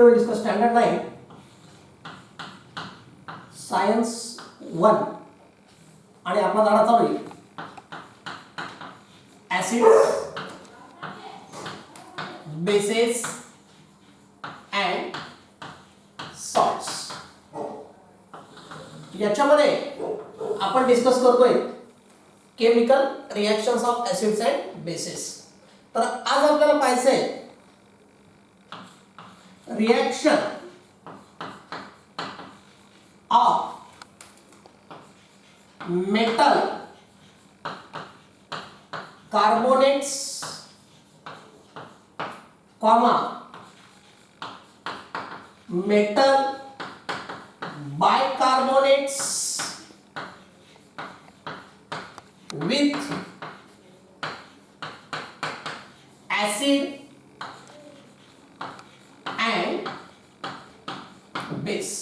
We will discuss standard 9 science 1 आणि आपला धडा चालू आहे acids, bases and salts. याच्यामध्ये आपण डिस्कस करतोय chemical reactions of acids and bases. तर आज आपल्याला पाहायचं आहे reaction of metal carbonates comma metal bicarbonates with acid and base.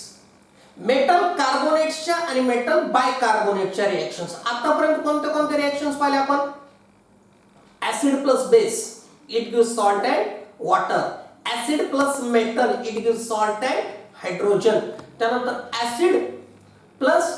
Metal कार्बोनेट्सच्या आणि मेटल बायकार्बोनेटच्या रिएक्शन्स. आतापर्यंत कोणते कोणते रिएक्शन्स पाहिले आपण? Acid plus base it gives salt and water. Acid plus metal it gives salt and hydrogen. त्यानंतर acid plus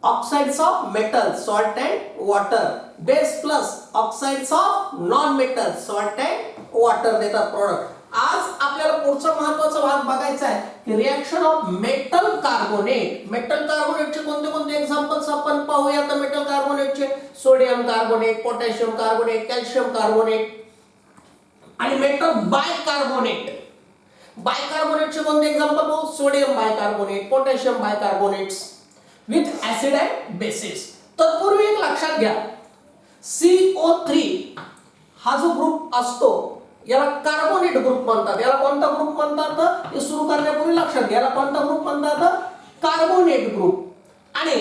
oxides of metal salt and water. Base plus oxides of non metal salt and water देतात product. आज आपल्याला पुढचा महत्त्वाचा भाग बघायचा आहे की reaction of metal carbonate. Metal कार्बोनेटचे कोणते कोणते एक्झाम्पल्स आपण पाहूया. तर मेटल कार्बोनेटचे sodium carbonate, potassium carbonate, calcium carbonate आणि मेटल बायकार्बोनेट. बायकार्बोनेटचे कोणते एक्झाम्पल पाहू? Sodium bicarbonate, potassium bicarbonates with acid and bases. तत्पूर्वी एक लक्षात घ्या, CO3 हा जो ग्रुप असतो याला कार्बोनेट ग्रुप म्हणतात. याला कोणता ग्रुप म्हणतात? हे सुरू करण्यापूर्वी लक्षात घ्या, याला कोणता ग्रुप म्हणतात? Carbonate group. आणि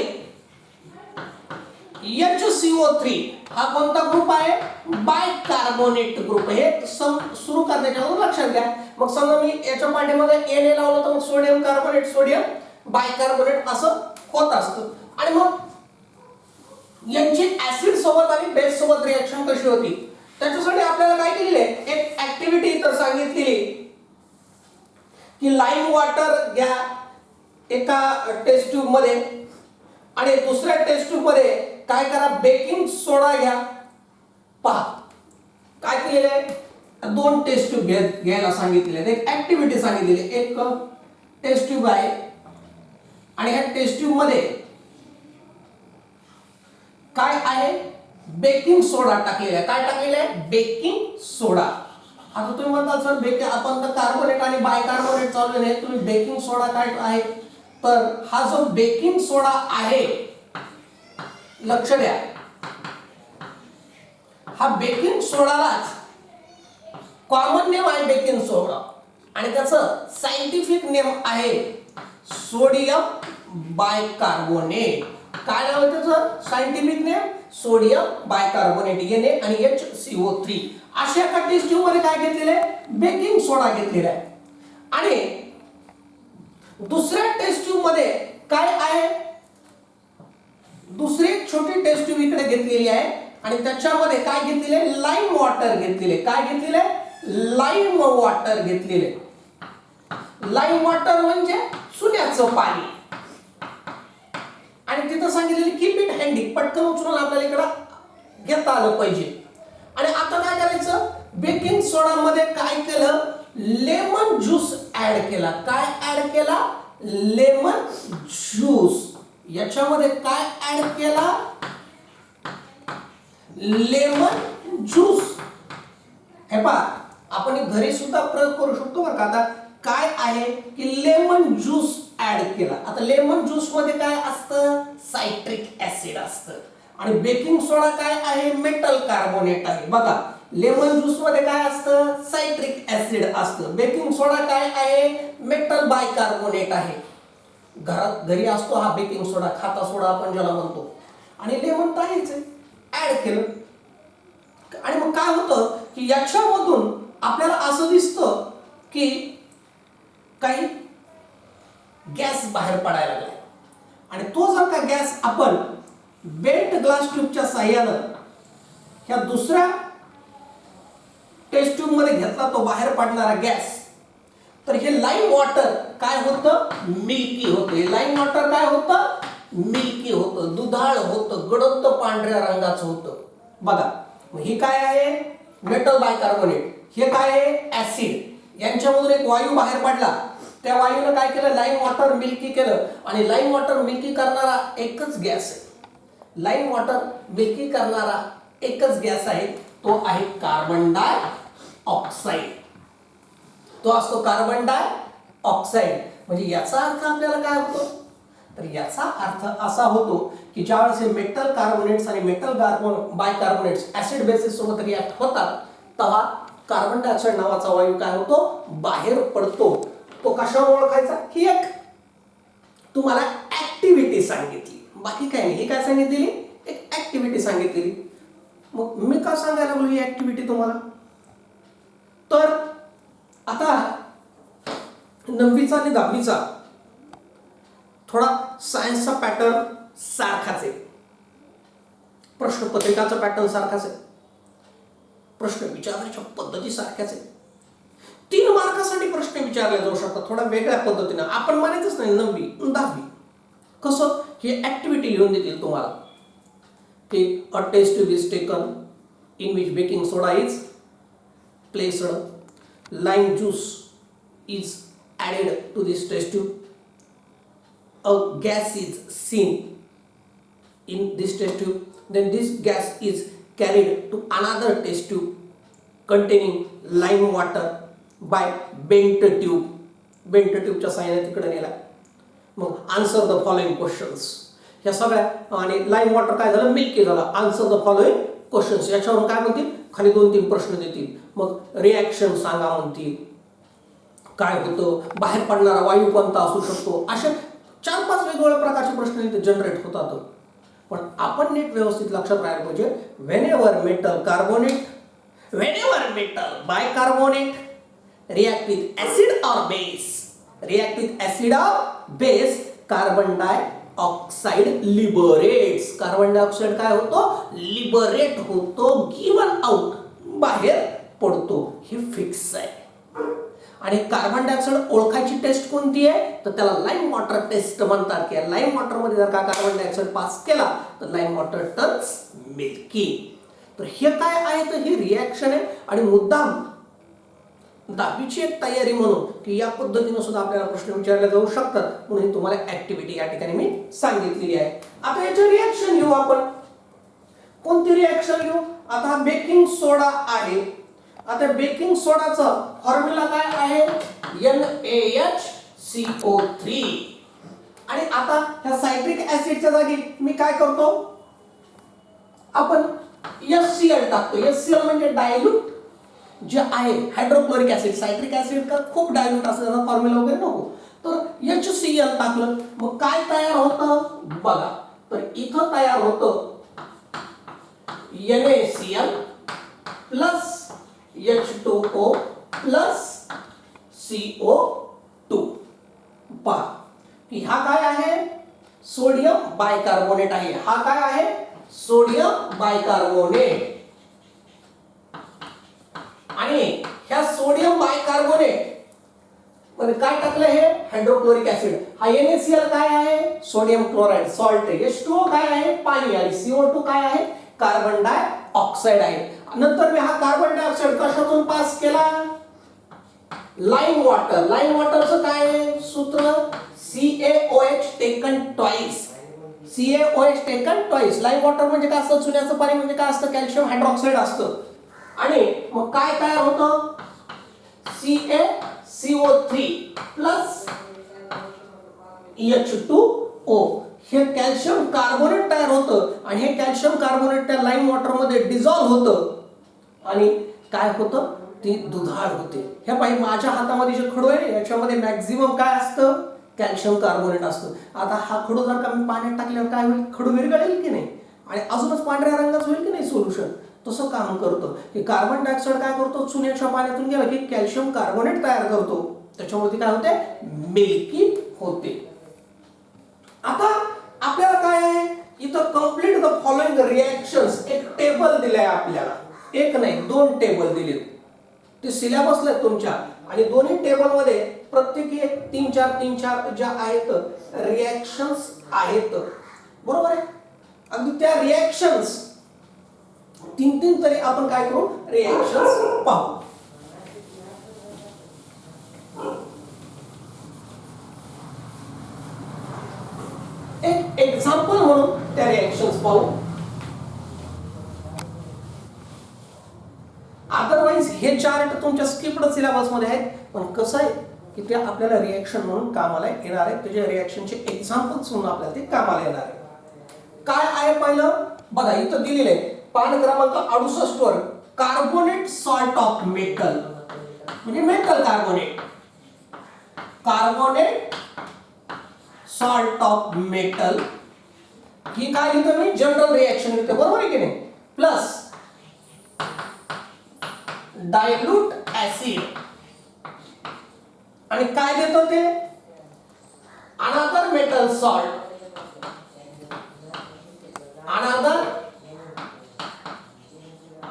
HCO3 हा कोणता ग्रुप आहे? Bicarbonate group. हे सुरू करण्याच्या अगोदर लक्षात घ्या. मग समजा मी याच्या पाठीमध्ये Na लावलं तर मग सोडियम कार्बोनेट, सोडियम बायकार्बोनेट असं होत असतं. आणि मग यांची ऍसिड सोबत आणि बेस सोबत रिएक्शन कशी होती त्याच्यासाठी आपल्याला काय केलेले एक ऍक्टिव्हिटी इथं सांगितलेली की लाईम वॉटर घ्या एका टेस्ट ट्यूब मध्ये आणि दुसऱ्या टेस्ट ट्यूब मध्ये काय करा, बेकिंग सोडा घ्या. पहा काय केलेले आहे, दोन टेस्ट ट्यूब घ्यायला सांगितलेले. एक ऍक्टिव्हिटी सांगितलेली. एक टेस्ट ट्यूब आहे आणि ह्या टेस्ट ट्यूब मध्ये काय आहे, बेकिंग सोडा टाकलेला आहे. काय टाकलेला आहे? बेकिंग सोडा. आता तुम्ही म्हणताल सर आपण तर कार्बोनेट आणि बायकार्बोनेट चालू आहे, तुम्ही बेकिंग सोडा काय आहे? तर हा जो बेकिंग सोडा आहे, लक्ष द्या, हा बेकिंग सोडालाच कॉमन नेम आहे बेकिंग सोडा आणि त्याचं सायंटिफिक नेम आहे सोडियम बायकार्बोनेट. काय नाव आहे त्याचं scientific name? Sodium bicarbonate Na आणि HCO3. अशा एका टेस्ट ट्यूब मध्ये काय घेतलेले आहे? बेकिंग सोडा घेतलेला आहे. आणि दुसऱ्या टेस्ट ट्यूब मध्ये काय आहे? दुसरी एक छोटी टेस्ट ट्यूब इकडे घेतलेली आहे आणि त्याच्यामध्ये काय घेतलेले? लाईम वॉटर घेतलेले. काय घेतलेले? लाईम वॉटर घेतलेले. लाईम वॉटर म्हणजे चुन्याचं पाणी. आणि तिथं सांगितलेली कीप इट हँडी, पटकन उचलून आपल्याला इकडं घेता आलं पाहिजे. आणि आता काय करायचं, बेकिंग सोडा मध्ये काय केलं, लेमन ज्यूस ऍड केला. काय ऍड केला? Lemon juice. याच्यामध्ये काय ऍड केला? Lemon juice. हे पहा आपण घरी सुद्धा प्रयोग करू शकतो बरं का. आता काय आहे की लेमन ज्यूस ऍड केला. आता लेमन ज्यूस मध्ये काय असतं? सायट्रिक ऍसिड असतं. आणि बेकिंग सोडा काय आहे? मेटल कार्बोनेट आहे. बघा लेमन ज्यूस मध्ये काय असतं? सायट्रिक ऍसिड असतं. बेकिंग सोडा काय आहे? मेटल बायकार्बोनेट आहे. घरी असतो हा बेकिंग सोडा, खाता सोडा आपण ज्याला म्हणतो. आणि लेमन तर आहेच, ऍड केलं. आणि मग काय होतं की याच्यामधून आपल्याला असं दिसतं की काही गॅस बाहेर पडायला लागला. आणि तो जर का गॅस आपण बेंट ग्लास ट्यूबच्या साहाय्याने ह्या दुसऱ्या टेस्ट ट्यूब मध्ये घेतला तो बाहेर पडणारा गॅस तर हे लाईम वॉटर काय होतं, मिल्की होतं. हे लाईम वॉटर काय होतं, मिल्की होतं, दुधाळ होतं, गडद पांढऱ्या रंगाचं होतं. बघा ही काय आहे, मेटल बायकार्बोनेट. हे काय आहे, ऍसिड. यांच्यामधून एक वायू बाहेर पडला, त्या वायूने काय केलं, लाईम वॉटर मिल्की केलं. आणि लाईम वॉटर मिल्की करणारा एकच गॅस आहे. लाईम वॉटर मिल्की करणारा एकच गॅस आहे, तो आहे कार्बन डाय ऑक्साईड. तो असतो कार्बन डाय ऑक्साईड. म्हणजे याचा अर्थ आपल्याला काय होतो, तर याचा अर्थ असा होतो की ज्यावेळेस हे मेटल कार्बोनेट्स आणि मेटल बायकार्बोनेट्स ऍसिड बेसिस सोबत रिॲक्ट होतात, तेव्हा कार्बन डायऑक्साईड नावाचा वायू काय होतो, बाहेर पडतो. तो कशावर ओळखायचा, ही एक तुम्हाला ऍक्टिव्हिटी सांगितली, बाकी काय नाही. ही काय सांगितलेली, एक ऍक्टिव्हिटी सांगितलेली. मग मी का सांगायला लागलो ही ऍक्टिव्हिटी तुम्हाला, तर आता 9वीचा आणि 10वीचा थोडा सायन्सचा पॅटर्न सारखाच आहे, प्रश्नपत्रिकाचा पॅटर्न सारखाच आहे, प्रश्न विचारण्याच्या पद्धती सारख्याच आहे. 3 मार्कासाठी प्रश्न विचारले जाऊ शकतात थोड्या वेगळ्या पद्धतीने. आपण म्हणायचंच नाही 9वी 10वी कसं, ही ऍक्टिव्हिटी लिहून देतील तुम्हाला की a test tube is taken in which baking soda is placed, lime juice is added to this test tube, a gas is seen in this test tube, then this gas is carried to another test tube containing lime water by bent tube. bent tube च्या साहाय्याने तिकडे नेला. मग answer the following questions, ह्या सगळ्या. आणि lime water काय झालं, मिल्की झाला. आन्सर द फॉलोइंग क्वेश्चन्स, याच्यावरून काय म्हणतील, खाली 2-3 प्रश्न देतील. मग रिॲक्शन सांगा म्हणतील, काय होतं, बाहेर पडणारा वायू कोणता असू शकतो, असे 4-5 वेगवेगळ्या प्रकारचे प्रश्न इथे जनरेट होतात. पण आपण नीट व्यवस्थित लक्षात राहायला पाहिजे, whenever metal bicarbonate react with acid or base, carbon dioxide liberates. Carbon dioxide काय होतो, लिबरेट होतो, गिवन आउट, बाहेर पडतो. हे फिक्स आहे. आणि कार्बन डायऑक्साईड ओळखायची टेस्ट कोणती आहे, तर त्याला लाईम वॉटर टेस्ट म्हणतात. की लाईम वॉटर मध्ये जर का कार्बन डायऑक्साईड पास केला तर लाईम वॉटर टर्न्स मिल्की. तर हे काय आहे, तर ही रिॲक्शन आहे. आणि मुद्दाम 10वीची एक तयारी म्हणून की या पद्धतीने सुद्धा आपल्याला प्रश्न विचारले जाऊ शकतात, म्हणून तुम्हाला ऍक्टिव्हिटी या ठिकाणी मी सांगितलेली आहे. आता याचे रिॲक्शन घेऊ आपण. कोणती रिॲक्शन घेऊ, आता हा बेकिंग सोडा आहे. आता बेकिंग सोडाचा फॉर्म्युला काय आहे, NaHCO3. आणि आता ह्या सायट्रिक ऍसिडच्या जागी मी काय करतो, आपण HCl टाकतो. HCl म्हणजे डायल्यूट जे आहे हायड्रोक्लोरिक ऍसिड. सायट्रिक ऍसिड का खूप डायल्यूट असं, त्याचा फॉर्म्युला वगैरे नको. तर HCl टाकलं, मग काय तयार होतं बघा, तर इथं तयार होतं NaCl plus H2O plus CO2. पहा की हा काय आहे, सोडियम बायकार्बोनेट आहे. हा काय आहे, सोडियम बायकार्बोनेट. आणि ह्या सोडियम बायकार्बोनेट मध्ये काय टाकलं, हे हायड्रोक्लोरिक ऍसिड. हा NaCl काय आहे, सोडियम क्लोराइड सॉल्ट. H2O काय आहे, पाणी. आणि CO2 काय आहे, कार्बन डायऑक्साइड आहे. नंतर मी हा कार्बन डायऑक्साइड कशातून पास केला, लाईम वॉटर. लाईम वॉटरचं काय आहे सूत्र, CaOH taken twice. CaOH taken twice. Lime water म्हणजे काय असतं, चुन्याचं पाणी म्हणजे काय असतं, कॅल्शियम हायड्रॉक्साईड असतं. आणि मग काय तयार होतं, CaCO3 प्लस H2O. हे कॅल्शियम कार्बोनेट तयार होतं. आणि हे कॅल्शियम कार्बोनेट त्या लाईम वॉटर मध्ये डिझॉल्व्ह होतं. आणि काय होतं, ती दुधाळ होते. हे पाहिजे माझ्या हातामध्ये जे खडू आहे याच्यामध्ये मॅक्झिमम काय असतं, कॅल्शियम कार्बोनेट असतं. आता हा खडू जर का मी पाण्यात टाकल्यावर काय होईल, खडू विरघळेल की नाही, आणि अजूनच पांढऱ्या रंगाचं होईल की नाही सोल्युशन. तसं काम करतं की कार्बन डायऑक्साईड काय करतो, चुन्याच्या पाण्यातून गेला की कॅल्शियम कार्बोनेट तयार करतो. त्याच्यामुळे काय होते, मिल्की होते. आता आपल्याला काय आहे, इथं कंप्लीट द फॉलोइंग रिॲक्शन्स एक टेबल दिलाय आपल्याला. एक नाही 2 टेबल दिलेत, ते सिलेबसला आहेत तुमच्या. आणि दोन्ही टेबल मध्ये प्रत्येकी एक 3-4 ज्या आहेत रिॲक्शन्स आहेत, बरोबर आहे. अगदी त्या रिॲक्शन्स 3 तरी आपण काय करू, रिॲक्शन्स पाहू. एक एक्झाम्पल म्हणून त्या रिॲक्शन्स पाहू. अदरवाईज हे चार्ट तुमच्या स्किप्ड सिलेबस मध्ये आहेत, पण कसं आहे की ते आपल्याला रिॲक्शन म्हणून कामाला येणार आहे. त्याच्या रिॲक्शनचे एक्झाम्पल्स म्हणून आपल्याला ते कामाला येणार आहे. काय आहे पहिलं बघा, इथं दिलेलं आहे पान क्रमांक 68 वर कार्बोनेट सॉल्ट ऑफ मेटल, म्हणजे metal carbonate, carbonate salt of metal. ही काय लिहितो मी, जनरल रिॲक्शन लिहितो, बरोबर आहे की नाही. प्लस डायल्यूट ऍसिड, आणि काय देतो ते, another metal salt, another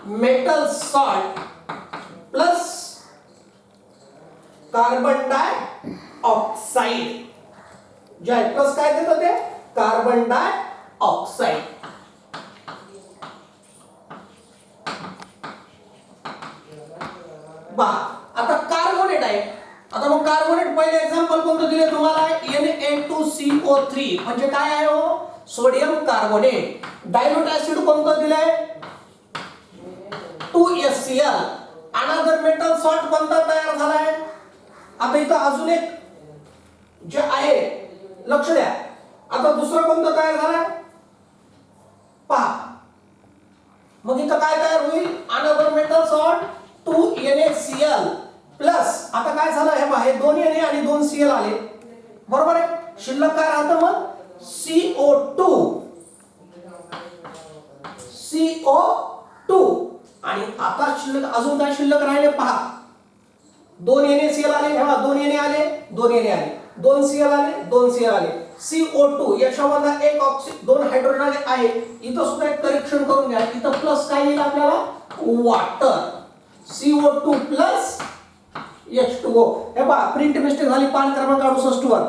metal salt plus carbon dioxide. जे आहे प्लस काय देतो ते, कार्बन डाय ऑक्साइड. आता कार्बोनेट आहे. आता मग कार्बोनेट पहिले एक्झाम्पल कोणतं दिले तुम्हाला, Na2CO3 म्हणजे काय आहे हो, सोडियम कार्बोनेट. डायल्यूट ऍसिड कोणतं दिलंय, 2HCl. अनदर मेटल सॉल्ट कोणता तयार झालाय. आता इथं अजून एक जे आहे, लक्ष द्या. आता दुसरा कोणता तयार झालाय पहा. मग इथं काय तयार होईल, another metal salt 2NaCl plus, आता काय झालं हे पहा, हे 2 Na आणि 2 Cl आले, बरोबर आहे. शिल्लक काय राहतं मग, CO2 आणि आता शिल्लक अजून काय शिल्लक राहिले पहा, 2 NaCl आले, हे पहा 2 Na आले, 2 Na आले, 2 Cl आले, 2 Cl आले. CO2 याच्यामधला एक ऑक्सिजन 2 हायड्रोजन आहे. इथं सुद्धा एक करेक्शन करून घ्या. इथं प्लस काय येईल आपल्याला, वॉटर. CO2 plus H2O. हे पहा प्रिंट मिस्टेक झाली पान क्रमांक 68 वर,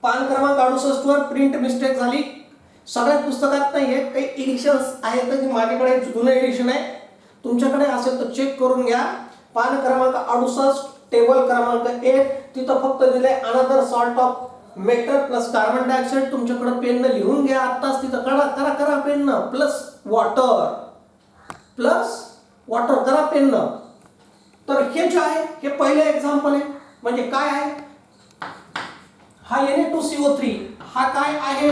पान क्रमांक 68 वर प्रिंट मिस्टेक झाली. सगळ्या पुस्तकात नाही आहे, काही एडिशन्स आहेत. माझ्याकडे जुनं एडिशन आहे, तुमच्याकडे असेल तर चेक करून घ्या. पान क्रमांक 68 टेबल क्रमांक 1, तिथं फक्त दिलंय another salt of metal plus carbon dioxide. तुमच्याकडे पेन लिहून घ्या आताच, तिथं करा पेन प्लस वॉटर करा पेन. तर हे जे आहे हे पहिले एक्झाम्पल आहे. म्हणजे काय आहे, हा Na2CO3 हा काय आहे,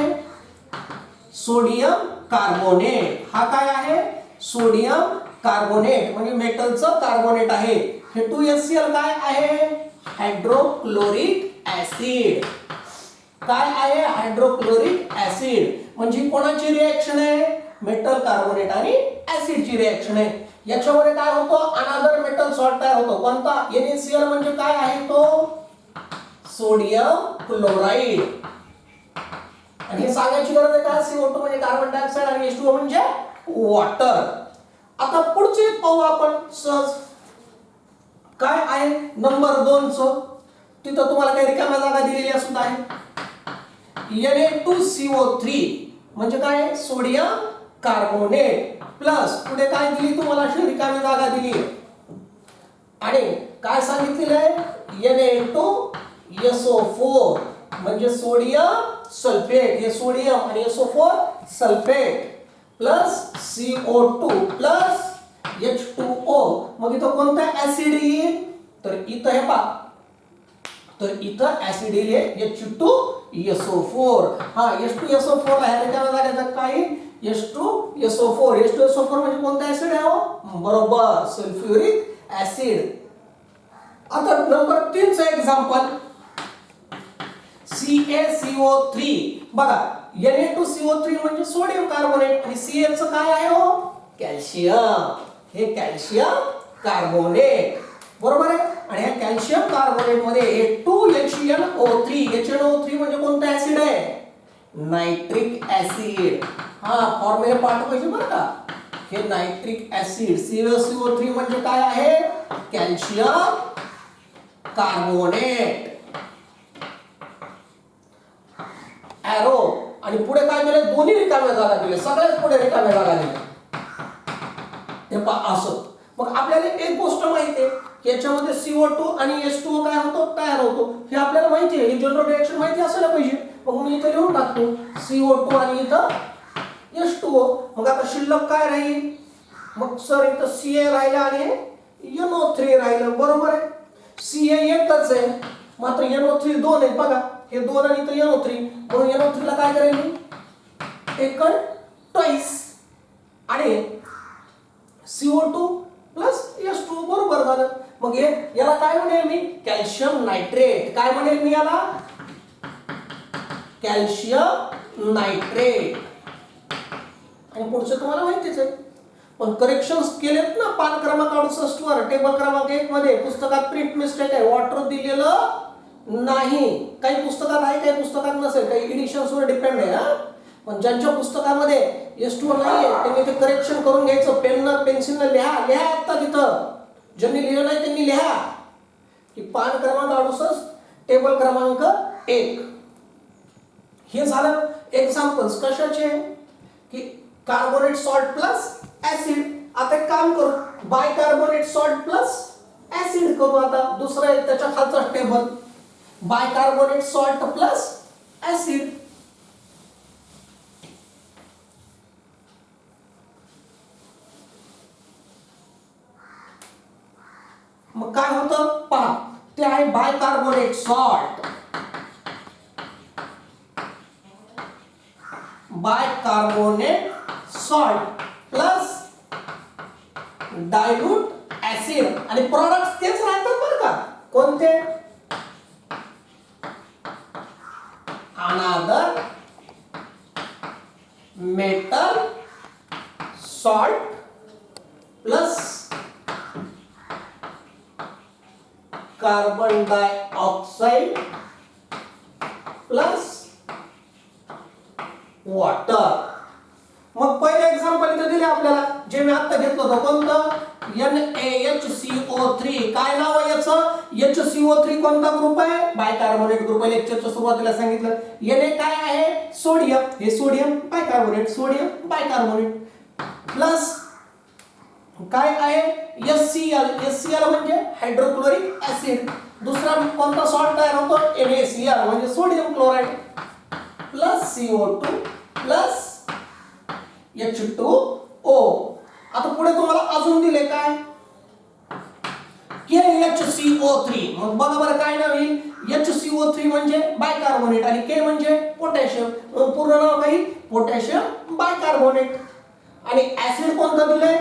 सोडियम कार्बोनेट. हा काय आहे, सोडियम कार्बोनेट म्हणजे मेटलचं कार्बोनेट आहे. हे 2HCl काय आहे, हायड्रोक्लोरिक ऍसिड. काय आहे, हायड्रोक्लोरिक ऍसिड. म्हणजे कोणाची रिएक्शन आहे, मेटल कार्बोनेट आणि ऍसिडची रिएक्शन आहे. याच्यामध्ये काय होतं, अनदर मेटल सॉल्ट तयार होतो. कोणता, NaCl म्हणजे काय आहे तो, सोडियम क्लोराईड. आणि हे सांगायची गरज आहे का, CO2 म्हणजे कार्बन डायऑक्साइड आणि H2O म्हणजे वॉटर. आता पुढचे पाहू आपण सहज. काय आहे नंबर 2 च, तिथं तुम्हाला काही रिकाम्या जागा दिलेल्या सुद्धा आहे. Na2CO3 म्हणजे काय, सोडियम कार्बोनेट प्लस पुढे काय दिली तुम्हाला, अशी रिकामी जागा दिली आणि काय सांगितलेलं आहे, Na2SO4 म्हणजे सोडियम सल्फेट. हे सोडियम आणि SO4 sulphate plus CO2 plus H2O. मग इथं कोणता ऍसिड येईल, तर इथं हे पहा, तर इथं ऍसिड येईल H2SO4. हा H2SO4 ला ह्या रिकाम्या जागेत काय, H2SO4. H2SO4 म्हणजे कोणता ऍसिड आहे हो, बरोबर सल्फ्युरिक ऍसिड. आता नंबर 3 चं एक्झाम्पल CaCO3. बघा Na2CO3 म्हणजे सोडियम कार्बोनेट आणि Cl चं काय आहे हो, कॅल्शियम. हे कॅल्शियम कार्बोनेट, बरोबर आहे. आणि या कॅल्शियम कार्बोनेट मध्ये हे 2HNO3. HNO3 म्हणजे कोणता ऍसिड आहे, नायट्रिक ऍसिड. हा फॉर्म्युला पाठ पाहिजे बरं का, हे नायट्रिक ऍसिड. CaCO3 म्हणजे काय आहे, कॅल्शियम कार्बोनेट एरो आणि पुढे काय दिले दोन्ही रिकाम्या जागा दिले सगळ्याच पुढे रिकाम्या जागा दिल्या हे पहा असं मग आपल्याला एक गोष्ट माहिती आहे की याच्यामध्ये CO2 आणि H2O काय होतो तयार होतो हे आपल्याला माहिती आहे ही जनरल रिएक्शन माहिती असायला पाहिजे मग मी इथे लिहून टाकतो CO2 आणि इथं H2O मग आता शिल्लक काय राहील मग सर इथं Ca राहिलं आणि NO3 राहिलं बरोबर आहे Ca एकच आहे मात्र NO3 दोन आहे बघा हे दोन आणि इथं NO3 म्हणून NO3 ला काय करेल मी टेकन ट्वाइस आणि CO2 प्लस H2O बरोबर झालं मग हे याला काय म्हणेल मी कॅल्शियम नायट्रेट काय म्हणेल मी याला कॅल्शियम नायट्रेट आणि पुढचं तुम्हाला माहितीच आहे पण करेक्शन्स केलेत ना पान क्रमांक 68 वर टेबल क्रमांक 1 मध्ये पुस्तकात प्रिंट मिस्टेक आहे वॉटर दिलेलं नाही काही पुस्तकात आहे काही पुस्तकात नसेल काही एडिशन्स वर डिपेंड आहे हा पण ज्यांच्या पुस्तकामध्ये H2O नाहीये त्यांनी ते करेक्शन करून घ्यायचं पेननं पेन्सिलनं लिहा आता तिथं ज्यांनी लिहिलं नाही त्यांनी लिहा की पान क्रमांक 68 टेबल क्रमांक 1 हे झालं एक्झाम्पल्स कशाचे की कार्बोनेट सॉल्ट प्लस ऍसिड आता एक काम करू बायकार्बोनेट सॉल्ट प्लस ऍसिड करू आता दुसरं आहे त्याच्या खालचा table bicarbonate salt plus acid मग काय होतं पहा ते आहे bicarbonate salt bicarbonate salt plus dilute acid आणि प्रॉडक्ट्स तेच राहतात बरं का कोणते अनादर metal salt plus carbon dioxide plus water मग पहिले एक्झाम्पल इथे दिले आपल्याला जे मी आता घेतलं होतं कोणतं NaHCO3 काय नाव आहे याचं HCO3 कोणता ग्रुप आहे बायकार्बोनेट ग्रुप आहे लेक्चरच्या सुरुवातीला सांगितलं Na काय आहे सोडियम हे सोडियम बायकार्बोनेट प्लस काय आहे HCl म्हणजे हायड्रोक्लोरिक ऍसिड दुसरा कोणता सॉल्ट तयार होतो NaCl म्हणजे sodium chloride plus CO2 plus H2O आता पुढे तुम्हाला अजून दिले काय KHCO3 मग बघा बरं काय नाव येईल HCO3 म्हणजे बायकार्बोनेट आणि K म्हणजे पोटॅशियम पूर्ण नाव काही पोटॅशियम बायकार्बोनेट आणि ऍसिड कोणतं दिलंय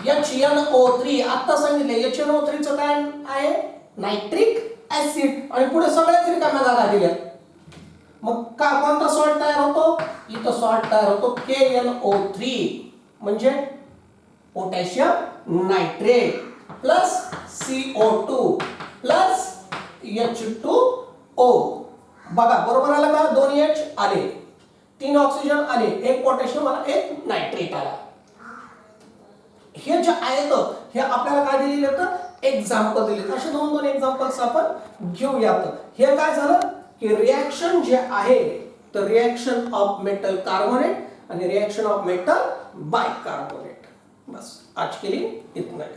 HNO3 आता सांगितले HNO3 चं काय आहे नायट्रिक ऍसिड आणि पुढे सगळ्याच रिकाम्या जागा दिल्या मग का कोणता सॉल्ट तयार होतो इथं सॉल्ट तयार होतो KNO3 म्हणजे potassium nitrate plus CO2 plus H2O बघा बरोबर आला का दोन H आले 3 ऑक्सिजन आले एक पोटॅशियम आला एक नायट्रेट आला हे जे आहेत हे आपल्याला काय दिलेले होतं एक्झाम्पल दिले असे दोन एक्झाम्पल्स आपण घेऊयात हे काय झालं कि रिएक्शन जे आहे तर रिएक्शन ऑफ मेटल कार्बोनेट आणि रिएक्शन ऑफ मेटल बायकार्बोनेट बस आज के लिए इतना ही